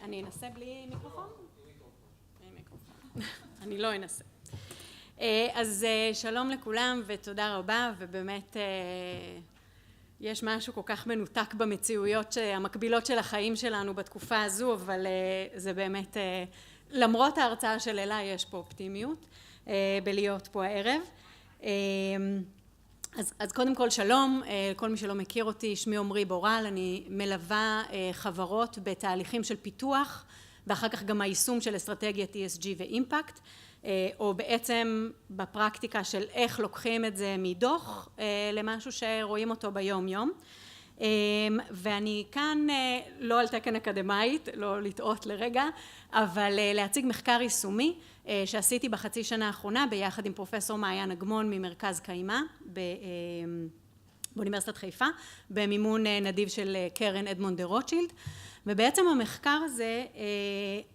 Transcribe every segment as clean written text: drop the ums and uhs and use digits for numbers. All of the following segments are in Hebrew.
אני אנסה בלי מיקרופון? בלי מיקרופון. אני לא אנסה. אז שלום לכולם ותודה רבה, ובאמת יש משהו כל כך מנותק במציאויות המקבילות של החיים שלנו בתקופה הזו, אבל זה באמת, למרות ההרצאה של אלה, יש פה אופטימיות בלהיות פה הערב. אז קודם כל שלום, כל מי שלא מכיר אותי, שמי עומרי בורל, אני מלווה חברות בתהליכים של פיתוח, ואחר כך גם היישום של אסטרטגיית ESG ואימפקט, או בעצם בפרקטיקה של איך לוקחים את זה מדוח למשהו שרואים אותו ביום יום. ואני כאן לא על תקן אקדמאית, לא לטעות לרגע, אבל להציג מחקר יישומי שעשיתי בחצי שנה האחרונה ביחד עם פרופסור מעיין אגמון ממרכז קיימה באוניברסיטת חיפה, במימון נדיב של קרן אדמונד דה רוטשילד. ובעצם המחקר הזה,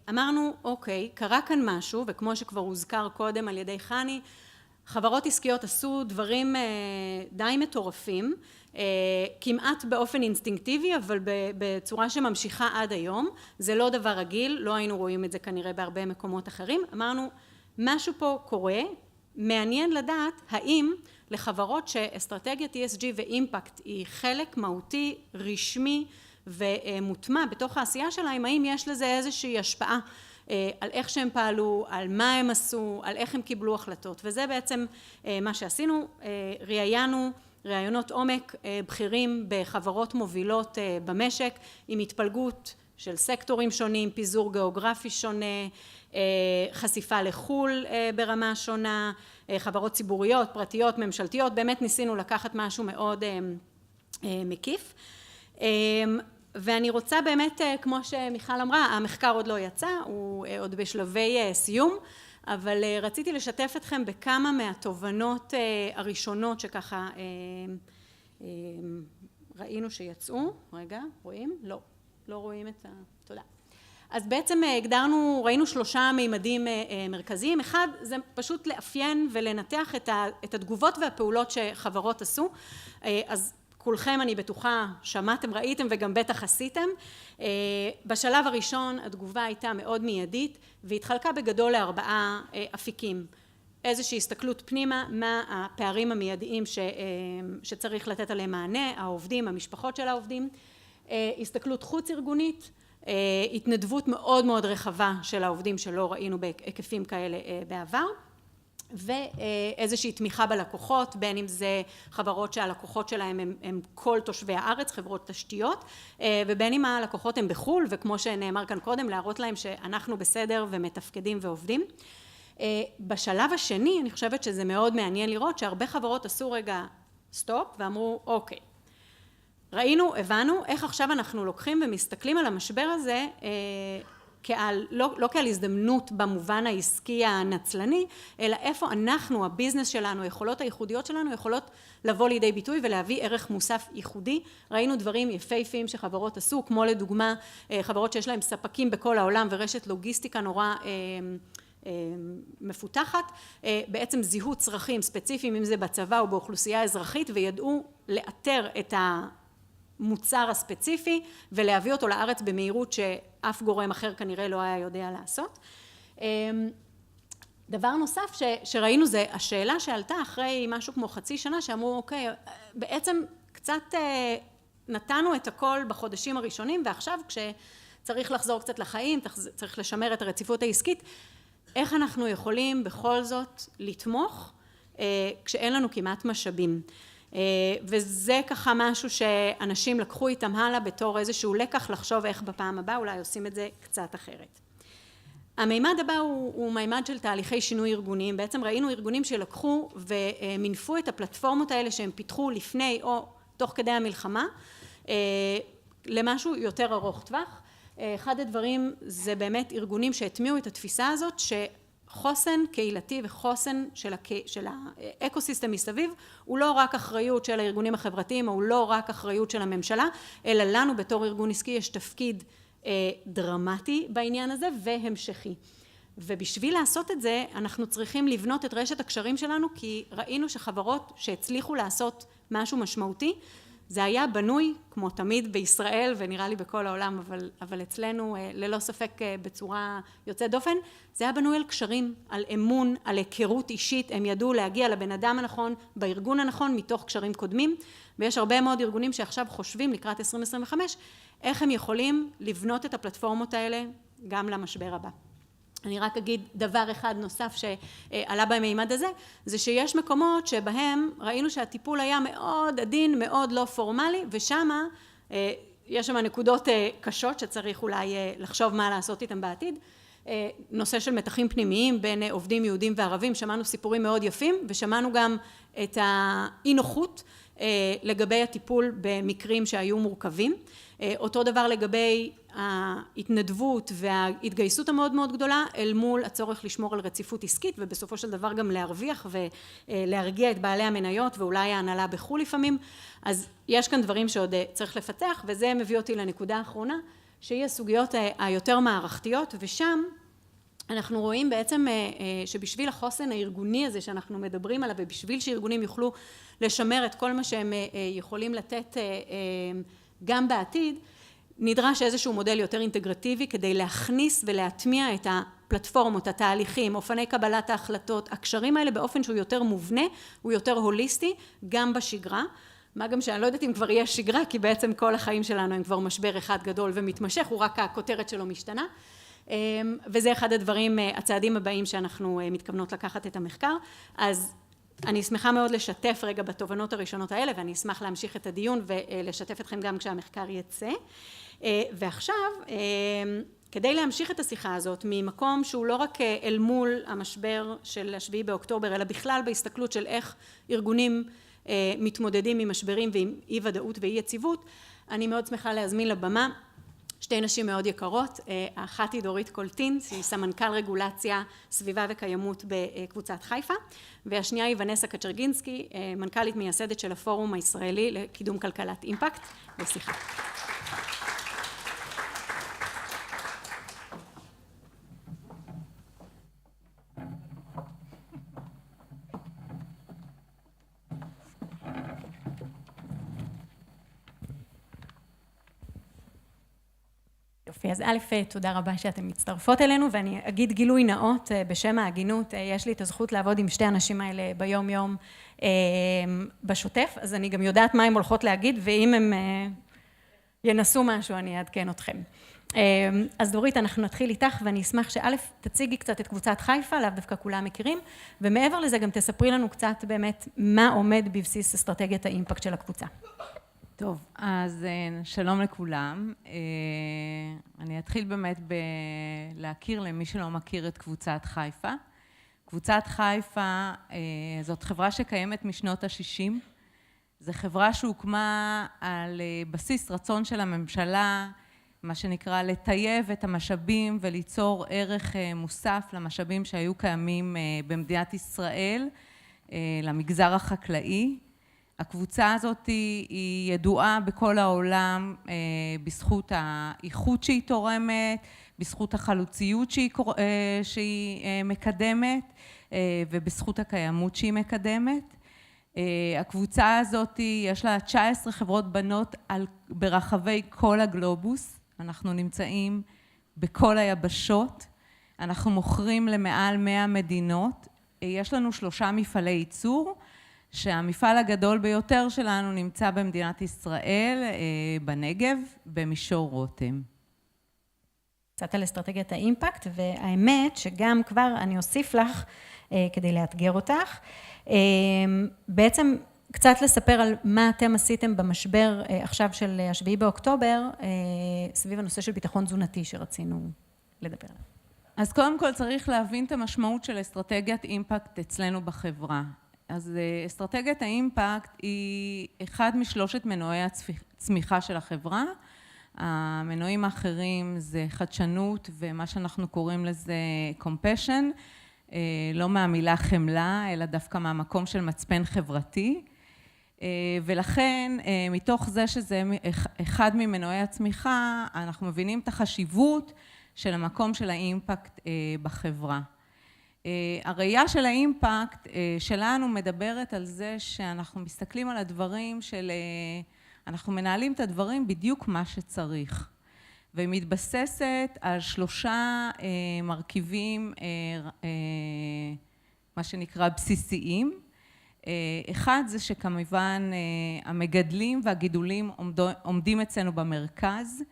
אמרנו, אוקיי, קרה כאן משהו, וכמו שכבר הוזכר קודם על ידי חני, חברות עסקיות עשו דברים די מטורפים, כמעט באופן אינסטינקטיבי, אבל בצורה שממשיכה עד היום. זה לא דבר רגיל, לא היינו רואים את זה כנראה בהרבה מקומות אחרים. אמרנו, משהו פה קורה, מעניין לדעת האם לחברות שאסטרטגיית ESG ואימפקט היא חלק מהותי, רשמי ומוטמע בתוך העשייה שלהם, האם יש לזה איזושהי השפעה על איך שהם פעלו, על מה הם עשו, על איך הם קיבלו החלטות. וזה בעצם מה שעשינו, ראיונות עומק בכירים בחברות מובילות במשק, עם התפלגות של סקטורים שונים, פיזור גיאוגרפי שונה, חשיפה לחול ברמה שונה, חברות ציבוריות, פרטיות, ממשלתיות, באמת ניסינו לקחת משהו מאוד מקיף. ואני רוצה באמת, כמו שמיכל אמרה, המחקר עוד לא יצא, הוא עוד בשלבי סיום, אבל רציתי לשתף אתכם בכמה מהתובנות הראשונות שככה ראינו שיצאו. רגע, רואים? לא רואים את תודה. אז בעצם ראינו 3 מימדים מרכזיים. אחד, זה פשוט לאפיין ולנתח את התגובות והפעולות שחברות עשו. אז כולכם, אני בטוחה, שמעתם, ראיתם וגם בטח עשיתם. בשלב הראשון התגובה הייתה מאוד מיידית, והתחלקה בגדול ל4 אפיקים. איזושהי הסתכלות פנימה, מה הפערים המיידיים שצריך לתת עליהם מענה, העובדים, המשפחות של העובדים. הסתכלות חוץ ארגונית, התנדבות מאוד מאוד רחבה של העובדים שלא ראינו בהיקפים כאלה בעבר. ואיזושהי תמיכה בלקוחות, בין אם זה חברות שהלקוחות שלהם הם כל תושבי הארץ, חברות תשתיות, ובין אם הלקוחות הם בחול, וכמו שנאמר כאן קודם, להראות להם שאנחנו בסדר ומתפקדים ועובדים. בשלב השני, אני חושבת שזה מאוד מעניין לראות שהרבה חברות עשו רגע סטופ ואמרו, אוקיי, ראינו, הבנו, איך עכשיו אנחנו לוקחים ומסתכלים על המשבר הזה, לא כעל הזדמנות במובן העסקי הנצלני, אלא איפה אנחנו, הביזנס שלנו, היכולות הייחודיות שלנו, יכולות לבוא לידי ביטוי ולהביא ערך מוסף ייחודי. ראינו דברים יפהפיים שחברות עשו, כמו לדוגמה חברות שיש להם ספקים בכל העולם ורשת לוגיסטיקה נורא מפותחת, בעצם זיהות צרכים ספציפיים, אם זה בצבא או באוכלוסייה אזרחית, וידעו לאתר את המוצר הספציפי ולהביא אותו לארץ במהירות שאף גורם אחר כנראה לא היה יודע לעשות. דבר נוסף שראינו זה השאלה שעלתה אחרי משהו כמו חצי שנה, שאמרו אוקיי, בעצם קצת נתנו את הכל בחודשים הראשונים, ועכשיו כשצריך לחזור קצת לחיים, צריך לשמר את הרציפות העסקית, איך אנחנו יכולים בכל זאת לתמוך כשאין לנו כמעט משאבים. וזה ככה משהו שאנשים לקחו איתם הלאה בתור איזשהו לקח לחשוב איך בפעם הבאה אולי עושים את זה קצת אחרת. המימד הבא הוא מימד של תהליכי שינוי ארגוניים. בעצם ראינו ארגונים שלקחו ומינפו את הפלטפורמות האלה שהם פיתחו לפני או תוך כדי המלחמה למשהו יותר ארוך טווח. אחד הדברים זה באמת ארגונים שהטמיעו את התפיסה הזאת חוסן קהילתי וחוסן של האקוסיסטם מסביב הוא לא רק אחריות של הארגונים החברתיים או לא רק אחריות של הממשלה, אלא לנו בתור ארגון עסקי יש תפקיד דרמטי בעניין הזה והמשכי. ובשביל לעשות את זה אנחנו צריכים לבנות את רשת הקשרים שלנו, כי ראינו שחברות שהצליחו לעשות משהו משמעותי זה היה בנוי, כמו תמיד בישראל, ונראה לי בכל העולם, אבל אצלנו ללא ספק בצורה יוצאת דופן, זה היה בנוי על קשרים, על אמון, על היכרות אישית, הם ידעו להגיע לבן אדם הנכון, בארגון הנכון, מתוך קשרים קודמים, ויש הרבה מאוד ארגונים שעכשיו חושבים לקראת 2025, איך הם יכולים לבנות את הפלטפורמות האלה גם למשבר הבא. אני רק אגיד דבר אחד נוסף שעלה במימד הזה, זה שיש מקומות שבהם ראינו שהטיפול היה מאוד עדין, מאוד לא פורמלי, ושמה יש שם נקודות קשות שצריך אולי לחשוב מה לעשות איתם בעתיד. נושא של מתחים פנימיים בין עובדים יהודים וערבים, שמענו סיפורים מאוד יפים, ושמענו גם את האי נוחות לגבי הטיפול במקרים שהיו מורכבים. אותו דבר לגבי ההתנדבות וההתגייסות המאוד מאוד גדולה אל מול הצורך לשמור על רציפות עסקית ובסופו של דבר גם להרוויח ולהרגיע את בעלי המניות ואולי ההנהלה בחו"ל לפעמים. אז יש כאן דברים שעוד צריך לפתח, וזה מביא אותי לנקודה האחרונה שהיא הסוגיות היותר מערכתיות, ושם אנחנו רואים בעצם שבשביל החוסן הארגוני הזה שאנחנו מדברים עליו ובשביל שארגונים יוכלו לשמר את כל מה שהם יכולים לתת גם בעתיד, נדרש איזשהו מודל יותר אינטגרטיבי כדי להכניס ולהטמיע את הפלטפורמות, התהליכים, אופני קבלת ההחלטות, הקשרים האלה באופן שהוא יותר מובנה, הוא יותר הוליסטי, גם בשגרה. מה גם שאני לא יודעת אם כבר יהיה שגרה, כי בעצם כל החיים שלנו הם כבר משבר אחד גדול ומתמשך, הוא רק הכותרת שלו משתנה. וזה אחד הדברים, הצעדים הבאים שאנחנו מתכוונות לקחת את המחקר. אז אני שמחה מאוד לשתף רגע בתובנות הראשונות האלה, ואני אשמח להמשיך את הדיון ולשתף אתכם גם כשהמחקר יצא. ועכשיו, כדי להמשיך את השיחה הזאת ממקום שהוא לא רק אל מול המשבר של 7 באוקטובר, אלא בכלל בהסתכלות של איך ארגונים מתמודדים עם משברים ועם אי ודאות ואי יציבות, אני מאוד שמחה להזמין לבמה שתי נשים מאוד יקרות, האחת היא דורית קולטין, שהיא סמנכ"ל רגולציה, סביבה וקיימות בקבוצת חיפה, והשנייה היא ונסה קצ'רגינסקי, מנכ"לית מייסדת של הפורום הישראלי לקידום כלכלת אימפקט. לשיחה. יופי, אז א', תודה רבה שאתן מצטרפות אלינו, ואני אגיד גילוי נאות בשם ההגינות, יש לי את הזכות לעבוד עם שתי הנשים האלה ביום יום בשוטף, אז אני גם יודעת מה הן הולכות להגיד, ואם הם ינסו משהו אני אעדכן אתכם. אז דורית, אנחנו נתחיל איתך, ואני אשמח שא', תציגי קצת את קבוצת חיפה, לאו דווקא כולם מכירים, ומעבר לזה גם תספרי לנו קצת באמת מה עומד בבסיס אסטרטגיית האימפקט של הקבוצה. טוב, אז שלום לכולם. אני אתחיל באמת להכיר למי שלא מכיר את קבוצת חיפה. קבוצת חיפה זאת חברה שקיימת משנות ה-60. זו חברה שהוקמה על בסיס רצון של הממשלה, מה שנקרא לטייב את המשאבים וליצור ערך מוסף למשאבים שהיו קיימים במדינת ישראל, למגזר החקלאי. הקבוצה הזאת היא ידועה בכל העולם בזכות האיכות שהיא תורמת, בזכות החלוציות שהיא מקדמת ובזכות הקיימות שהיא מקדמת. הקבוצה הזאת יש לה 19 חברות בנות ברחבי כל הגלובוס, אנחנו נמצאים בכל היבשות, אנחנו מוכרים למעל 100 מדינות, יש לנו 3 מפעלי ייצור, שהמפעל הגדול ביותר שלנו נמצא במדינת ישראל, בנגב, במישור רותם. קצת על אסטרטגיית האימפקט, והאמת שגם כבר אני אוסיף לך כדי לאתגר אותך, בעצם קצת לספר על מה אתם עשיתם במשבר עכשיו של 7 באוקטובר, סביב הנושא של ביטחון תזונתי שרצינו לדבר עליו. אז קודם כל צריך להבין את המשמעות של אסטרטגיית אימפקט אצלנו בחברה. אז אסטרטגיית האימפקט היא אחד משלושת מנועי הצמיחה של החברה. המנועים האחרים זה חדשנות ומה שאנחנו קוראים לזה compassion, לא מהמילה חמלה, אלא דווקא מהמקום של מצפן חברתי. ולכן, מתוך זה שזה אחד ממנועי הצמיחה, אנחנו מבינים את החשיבות של המקום של האימפקט בחברה. הראייה של האימפקט שלנו מדברת על זה שאנחנו מסתכלים על הדברים של אנחנו מנהלים את הדברים בדיוק מה שצריך. והיא מתבססת על 3 מרכיבים, מה שנקרא בסיסיים. אחד זה שכמובן המגדלים והגידולים עומדים אצלנו במרכז.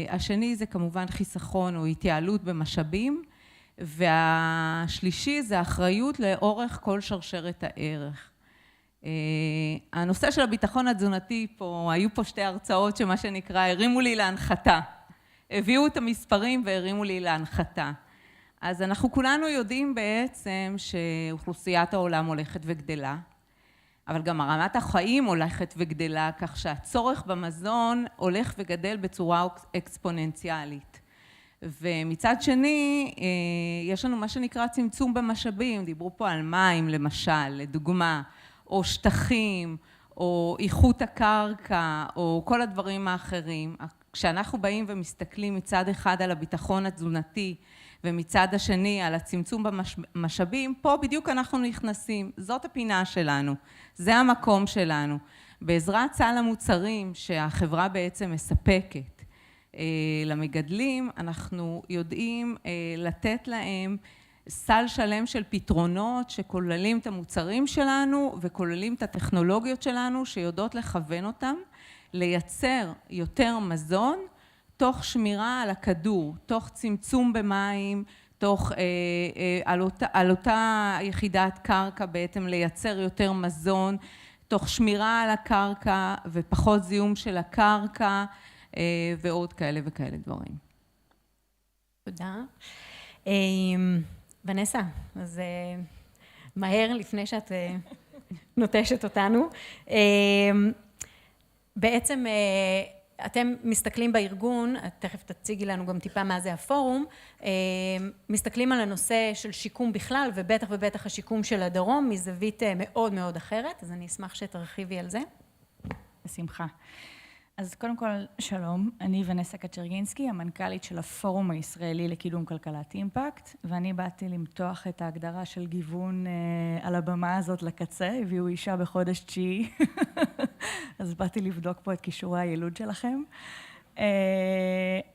השני זה כמובן חיסכון או התייעלות במשאבים. והשלישי זה אחריות לאורך כל שרשרת הערך. הנושא של הביטחון התזונתי פה, היו פה 2 הרצאות שמה שנקרא הרימו לי להנחתה. הביאו את המספרים והרימו לי להנחתה. אז אנחנו כולנו יודעים בעצם שאוכלוסיית העולם הולכת וגדלה, אבל גם רמת החיים הולכת וגדלה, כך שהצורך במזון הולך וגדל בצורה אקספוננציאלית. ומצד שני, יש לנו מה שנקרא צמצום במשאבים, דיברו פה על מים למשל, לדוגמה, או שטחים, או איכות הקרקע, או כל הדברים האחרים. כשאנחנו באים ומסתכלים מצד אחד על הביטחון התזונתי, ומצד השני על הצמצום במשאבים, פה בדיוק אנחנו נכנסים, זאת הפינה שלנו, זה המקום שלנו. בעזרת סל המוצרים שהחברה בעצם מספקת למגדלים, אנחנו יודעים לתת להם סל שלם של פתרונות שכוללים את המוצרים שלנו וכוללים את הטכנולוגיות שלנו שיודעות לכוון אותם, לייצר יותר מזון, תוך שמירה על הכדור, תוך צמצום במים, תוך על אותה יחידת קרקע בעצם לייצר יותר מזון, תוך שמירה על הקרקע ופחות זיהום של הקרקע ועוד כאלה וכאלה דברים. תודה. ונסה, אז מהר לפני שאת נוטשת אותנו. בעצם אתם מסתכלים בארגון, תכף תציגי לנו גם טיפה מה זה הפורום, מסתכלים על הנושא של שיקום בכלל ובטח ובטח השיקום של הדרום מזווית מאוד מאוד אחרת, אז אני אשמח שתרחיבי על זה. בשמחה. אז קודם כל, שלום, אני ונסה קצ'רגינסקי, המנכ"לית של הפורום הישראלי לקידום כלכלת אימפקט, ואני באתי למתוח את ההגדרה של גיוון על הבמה הזאת לקצה, הביאו אישה בחודש 9, אז באתי לבדוק פה את כישורי הילוד שלכם.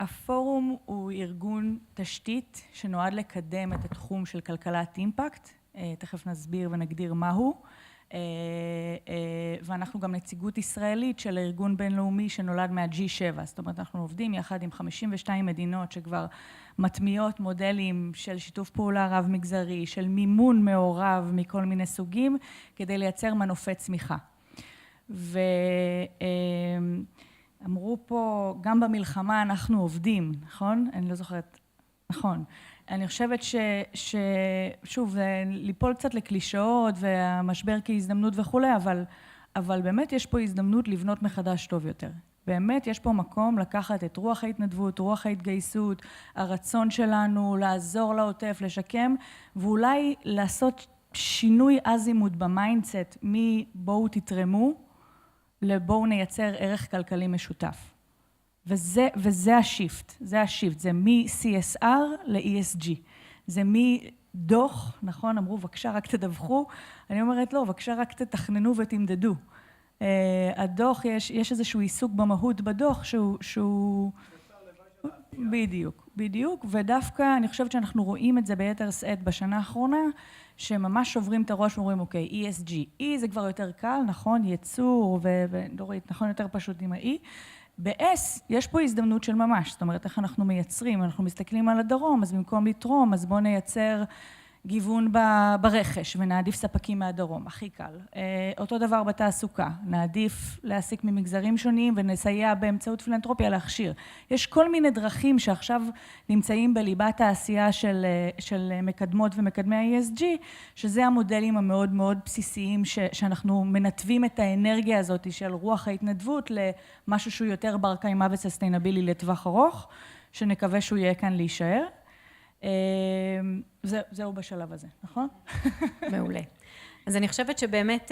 הפורום הוא ארגון תשתית שנועד לקדם את התחום של כלכלת אימפקט, תכף נסביר ונגדיר מהו. ואנחנו גם נציגות ישראלית של ארגון בינלאומי שנולד מה-G7, זאת אומרת אנחנו עובדים יחד עם 52 מדינות שכבר מטמיעות מודלים של שיתוף פעולה רב מגזרי, של מימון מעורב מכל מיני סוגים, כדי לייצר מנופי צמיחה. ואמרו פה, גם במלחמה אנחנו עובדים, נכון? אני לא זוכרת, נכון. אני חושבת שוב, ליפול קצת לקלישאות והמשבר כהזדמנות וכולי, אבל באמת יש פה הזדמנות לבנות מחדש טוב יותר. באמת יש פה מקום לקחת את רוח ההתנדבות, רוח ההתגייסות, הרצון שלנו לעזור לעוטף, לשקם, ואולי לעשות שינוי אזימות במיינדסט מבואו תתרמו, לבואו נייצר ערך כלכלי משותף. וזה השיפט, זה מ-CSR ל-ESG, זה מדוח, נכון, אמרו בבקשה רק תדווחו, אני אומרת לא, בבקשה רק תתכננו ותמדדו. הדוח, יש איזשהו עיסוק במהות בדוח שהוא בדיוק, ודווקא אני חושבת שאנחנו רואים את זה ביתר שאת בשנה האחרונה, שממש שוברים את הראש ואומרים, אוקיי, ESG, E זה כבר יותר קל, נכון, ייצור, ודורית, נכון, יותר פשוט עם ה-E, ב-S יש פה הזדמנות של ממש, זאת אומרת, איך אנחנו מייצרים, אנחנו מסתכלים על הדרום, אז במקום לתרום, אז בואו נייצר גיוון ברכש, ונעדיף ספקים מהדרום, הכי קל. אותו דבר בתעסוקה, נעדיף להעסיק ממגזרים שונים, ונסייע באמצעות פילנתרופיה להכשיר. יש כל מיני דרכים שעכשיו נמצאים בליבת העשייה של מקדמות ומקדמי ה-ESG, שזה המודלים המאוד מאוד בסיסיים, שאנחנו מנתבים את האנרגיה הזאת של רוח ההתנדבות, למשהו שהוא יותר בר קיימא וססטיינבילי לטווח ארוך, שנקווה שהוא יהיה כאן להישאר. זהו בשלב הזה, נכון? מעולה. אז אני חושבת שבאמת,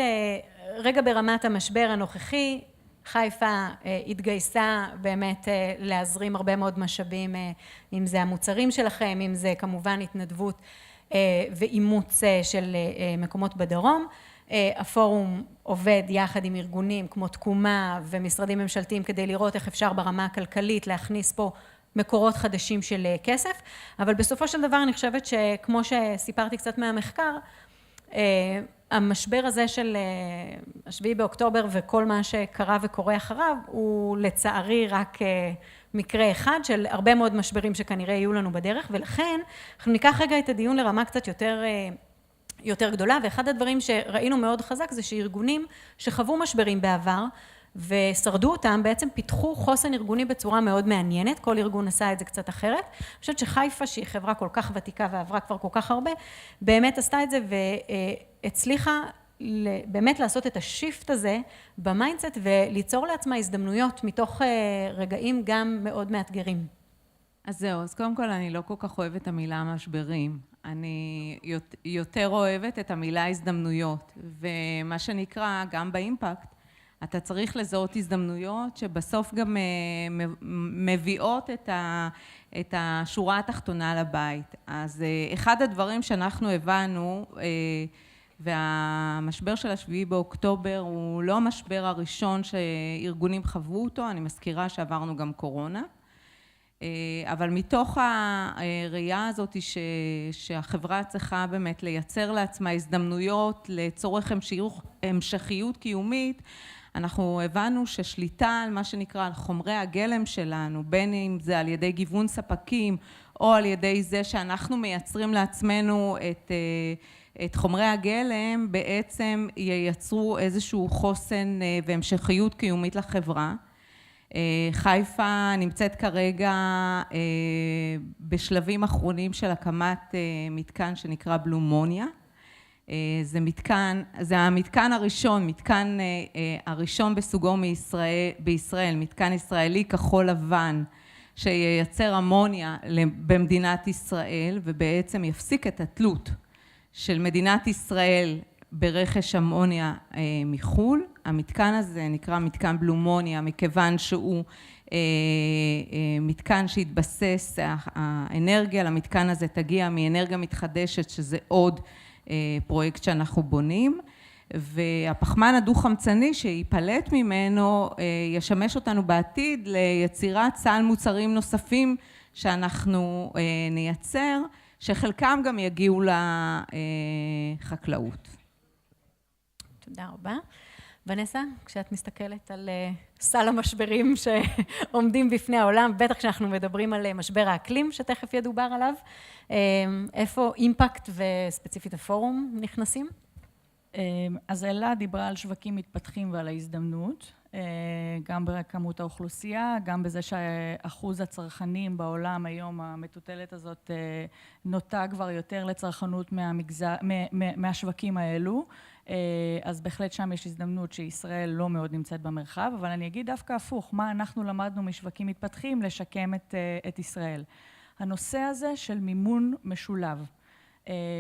רגע ברמת המשבר הנוכחי, חיפה התגייסה באמת להזרים הרבה מאוד משאבים, אם זה המוצרים שלכם, אם זה כמובן התנדבות ואימוץ של מקומות בדרום, הפורום עובד יחד עם ארגונים כמו תקומה ומשרדים ממשלתיים כדי לראות איך אפשר ברמה הכלכלית להכניס פה מקורות חדשים של כסף, אבל בסופו של דבר אני חושבת שכמו שסיפרתי קצת מהמחקר, המשבר הזה של 7 באוקטובר וכל מה שקרה וקורה אחריו הוא לצערי רק מקרה אחד של הרבה מאוד משברים שכנראה יהיו לנו בדרך, ולכן אנחנו ניקח רגע את הדיון לרמה קצת יותר גדולה, ואחד הדברים שראינו מאוד חזק זה שארגונים שחוו משברים בעבר ושרדו אותם בעצם פיתחו חוסן ארגוני בצורה מאוד מעניינת, כל ארגון עשה את זה קצת אחרת. אני חושבת שחיפה שהיא חברה כל כך ותיקה ועברה כבר כל כך הרבה, באמת עשתה את זה והצליחה באמת לעשות את השיפט הזה במיינדסט וליצור לעצמה הזדמנויות מתוך רגעים גם מאוד מאתגרים. אז זהו, אז קודם כל אני לא כל כך אוהבת את המילה משברים. אני יותר אוהבת את המילה הזדמנויות, ומה שנקרא גם באימפקט, אתה צריך לזהות הזדמנויות שבסוף גם מביאות את השורה התחתונה לבית. אז אחד הדברים שאנחנו הבנו, והמשבר של 7 באוקטובר הוא לא המשבר הראשון שארגונים חוו אותו, אני מזכירה שעברנו גם קורונה, אבל מתוך הראייה הזאת שהחברה צריכה באמת לייצר לעצמה הזדמנויות לצורך המשכיות קיומית, אנחנו הבנו ששליטה על מה שנקרא על חומרי הגלם שלנו, בין אם זה על ידי גיוון ספקים או על ידי זה שאנחנו מייצרים לעצמנו את חומרי הגלם, בעצם ייצרו איזשהו חוסן והמשכיות קיומית לחברה. חיפה נמצאת כרגע בשלבים אחרונים של הקמת מתקן שנקרא בלומוניה. זה המתקן הראשון, הראשון בסוגו בישראל, מתקן ישראלי כחול לבן, שייצר אמוניה במדינת ישראל, ובעצם יפסיק את התלות של מדינת ישראל ברכש אמוניה מחול. המתקן הזה נקרא מתקן בלומוניה, מכיוון שהוא מתקן שהתבסס, האנרגיה למתקן הזה תגיע מאנרגיה מתחדשת, שזה עוד פרויקט שאנחנו בונים, והפחמן הדו-חמצני שיפלט ממנו ישמש אותנו בעתיד ליצירת סל מוצרים נוספים שאנחנו נייצר, שחלקם גם יגיעו לחקלאות. תודה רבה. ונסה, כשאת מסתכלת על סל המשברים שעומדים בפני העולם, בטח כשאנחנו מדברים על משבר האקלים שתכף ידובר עליו, איפה אימפקט וספציפית הפורום נכנסים? אז אלה דיברה על שווקים מתפתחים ועל ההזדמנות, גם בכמות האוכלוסייה, גם בזה שאחוז הצרכנים בעולם היום המטוטלת הזאת נוטה כבר יותר לצרכנות מהשווקים האלו, אז בהחלט שם יש הזדמנות שישראל לא מאוד נמצאת במרחב, אבל אני אגיד דווקא הפוך, מה אנחנו למדנו משווקים מתפתחים לשקם את ישראל. הנושא הזה של מימון משולב,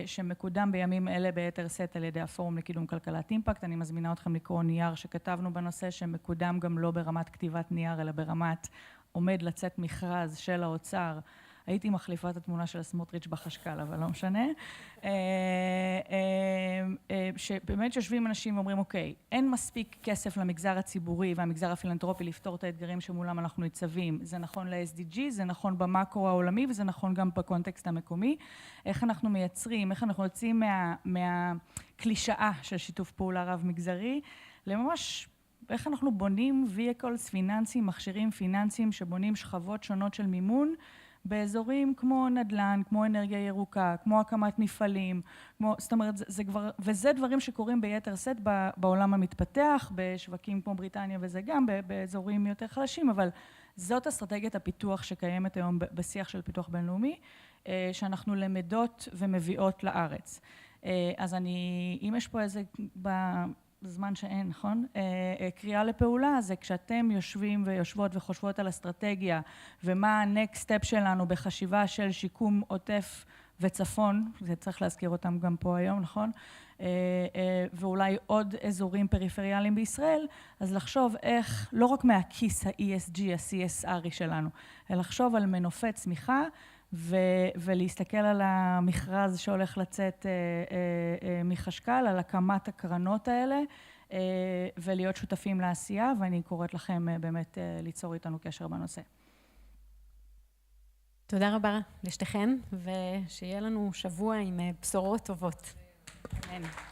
שמקודם בימים אלה ביתר שאת על ידי הפורום לקידום כלכלת אימפקט. אני מזמינה אתכם לקרוא נייר שכתבנו בנושא, שמקודם גם לא ברמת כתיבת נייר, אלא ברמת עומד לצאת מכרז של האוצר. הייתי מחליפה את התמונה של סמוטריץ' בחשקל, אבל לא משנה. שבאמת יושבים אנשים ואומרים, אוקיי, אין מספיק כסף למגזר הציבורי והמגזר הפילנתרופי לפתור את האתגרים שמולם אנחנו ניצבים. זה נכון ל-SDG, זה נכון במקרו העולמי, וזה נכון גם בקונטקסט המקומי. איך אנחנו מייצרים, איך אנחנו יוצאים מהקלישאה של שיתוף פעולה רב מגזרי, לממש איך אנחנו בונים vehicles פיננסיים, מכשירים פיננסיים שבונים שכבות שונות של מימון, באזורים כמו נדל"ן, כמו אנרגיה ירוקה, כמו הקמת מפעלים, זאת אומרת, זה כבר, וזה דברים שקורים ביתר שאת בעולם המתפתח, בשווקים כמו בריטניה, וזה גם באזורים יותר חלשים, אבל זאת אסטרטגיית הפיתוח שקיימת היום בשיח של פיתוח בינלאומי, שאנחנו למדות ומביאות לארץ. אז אם יש פה איזה, בזמן שאין, נכון? קריאה לפעולה זה כשאתם יושבים ויושבות וחושבות על אסטרטגיה ומה ה-next step שלנו בחשיבה של שיקום עוטף וצפון, זה צריך להזכיר אותם גם פה היום, נכון? ואולי עוד אזורים פריפריאליים בישראל, אז לחשוב איך, לא רק מהכיס ה-ESG, ה-CSRי שלנו, אלא לחשוב על מנופי צמיחה ולהסתכל על המכרז שהולך לצאת מחשקל, על הקמת הקרנות האלה, ולהיות שותפים לעשייה, ואני קוראת לכם באמת ליצור איתנו קשר בנושא. תודה רבה לשתיכן, ושיהיה לנו שבוע עם בשורות טובות. אמן.